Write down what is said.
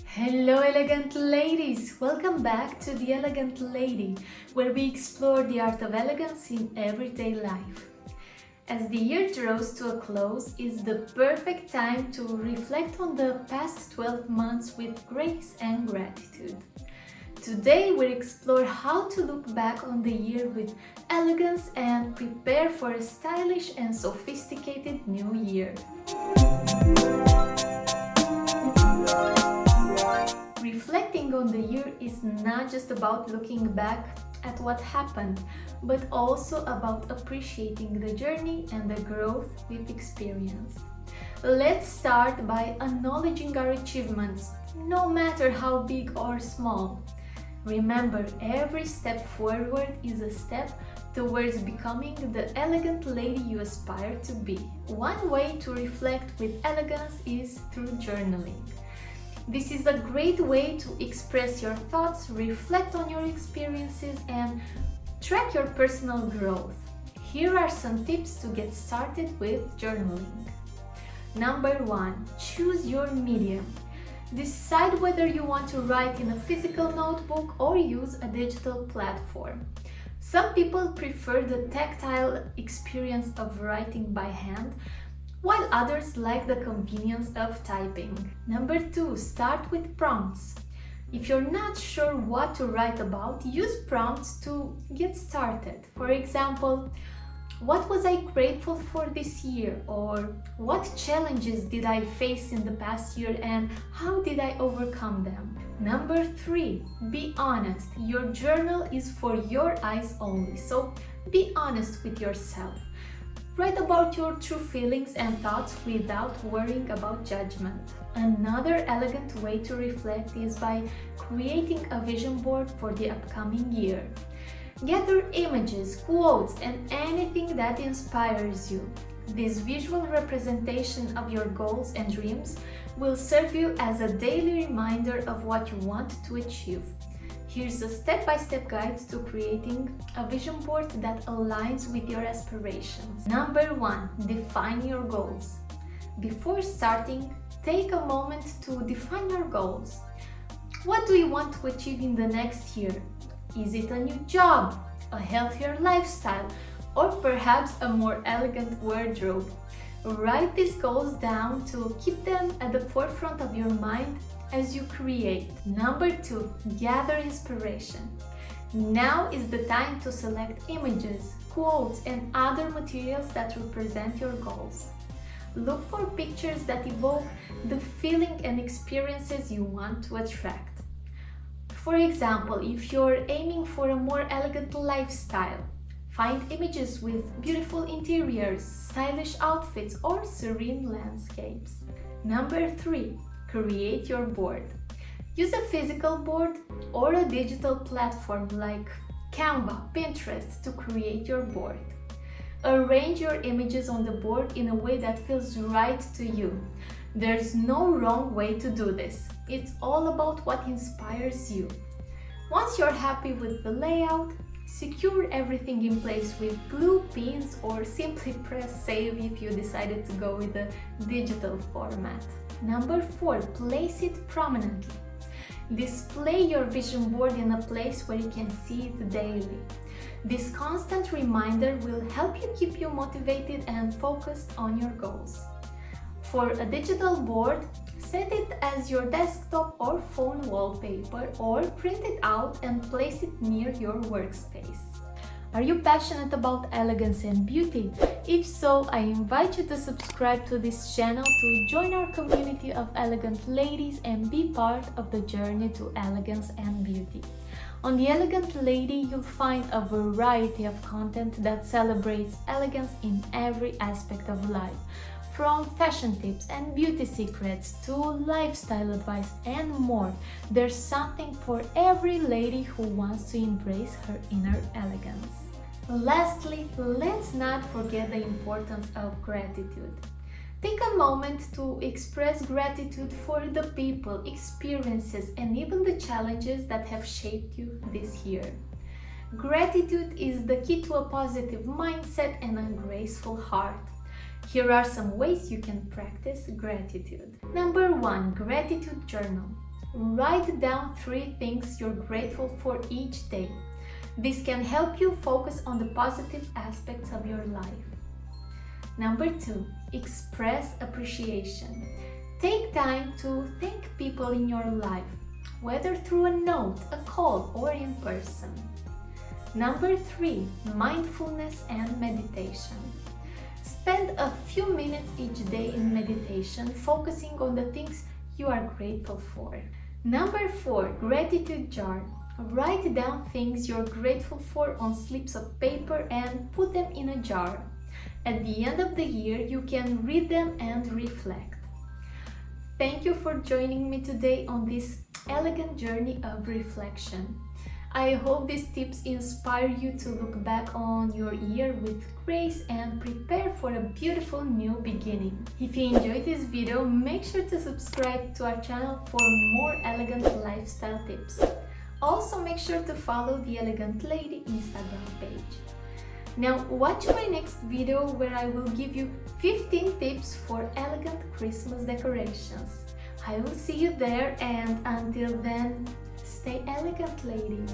Hello elegant ladies! Welcome back to The Elegant Lady, where we explore the art of elegance in everyday life. As the year draws to a close, it's the perfect time to reflect on the past 12 months with grace and gratitude. Today we'll explore how to look back on the year with elegance and prepare for a stylish and sophisticated new year. Reflecting on the year is not just about looking back at what happened, but also about appreciating the journey and the growth we've experienced. Let's start by acknowledging our achievements, no matter how big or small. Remember, every step forward is a step towards becoming the elegant lady you aspire to be. One way to reflect with elegance is through journaling. This is a great way to express your thoughts, reflect on your experiences, and track your personal growth. Here are some tips to get started with journaling. Number 1. Choose your medium. Decide whether you want to write in a physical notebook or use a digital platform. Some people prefer the tactile experience of writing by hand, while others like the convenience of typing. Number 2. Start with prompts. If you're not sure what to write about, use prompts to get started. For example, what was I grateful for this year? Or what challenges did I face in the past year and how did I overcome them? Number 3. Be honest. Your journal is for your eyes only, so be honest with yourself. Write about your true feelings and thoughts without worrying about judgment. Another elegant way to reflect is by creating a vision board for the upcoming year. Gather images, quotes, and anything that inspires you. This visual representation of your goals and dreams will serve you as a daily reminder of what you want to achieve. Here's a step-by-step guide to creating a vision board that aligns with your aspirations. Number 1. Define your goals. Before starting, take a moment to define your goals. What do you want to achieve in the next year? Is it a new job, a healthier lifestyle, or perhaps a more elegant wardrobe? Write these goals down to keep them at the forefront of your mind as you create. Number 2. Gather inspiration. Now is the time to select images, quotes, and other materials that represent your goals. Look for pictures that evoke the feeling and experiences you want to attract. For example, if you're aiming for a more elegant lifestyle, find images with beautiful interiors, stylish outfits, or serene landscapes. Number 3. Create your board. Use a physical board or a digital platform like Canva, Pinterest to create your board. Arrange your images on the board in a way that feels right to you. There's no wrong way to do this. It's all about what inspires you. Once you're happy with the layout, secure everything in place with glue, pins, or simply press save if you decided to go with the digital format. Number 4. Place it prominently. Display your vision board in a place where you can see it daily. This constant reminder will help you keep you motivated and focused on your goals. For a digital board, set it as your desktop or phone wallpaper, or print it out and place it near your workspace. Are you passionate about elegance and beauty? If so, I invite you to subscribe to this channel to join our community of elegant ladies and be part of the journey to elegance and beauty. On The Elegant Lady, you'll find a variety of content that celebrates elegance in every aspect of life. From fashion tips and beauty secrets to lifestyle advice and more, there's something for every lady who wants to embrace her inner elegance. Lastly, let's not forget the importance of gratitude. Take a moment to express gratitude for the people, experiences, and even the challenges that have shaped you this year. Gratitude is the key to a positive mindset and a graceful heart. Here are some ways you can practice gratitude. Number 1. Gratitude journal. Write down 3 things you're grateful for each day. This can help you focus on the positive aspects of your life. Number 2, express appreciation. Take time to thank people in your life, whether through a note, a call, or in person. Number 3, mindfulness and meditation. Spend a few minutes each day in meditation, focusing on the things you are grateful for. Number 4, gratitude jar. Write down things you're grateful for on slips of paper and put them in a jar. At the end of the year, you can read them and reflect. Thank you for joining me today on this elegant journey of reflection. I hope these tips inspire you to look back on your year with grace and prepare for a beautiful new beginning. If you enjoyed this video, make sure to subscribe to our channel for more elegant lifestyle tips. Also, make sure to follow the Elegant Lady Instagram page. Now watch my next video where I will give you 15 tips for elegant Christmas decorations. I will see you there, and until then, stay elegant, ladies.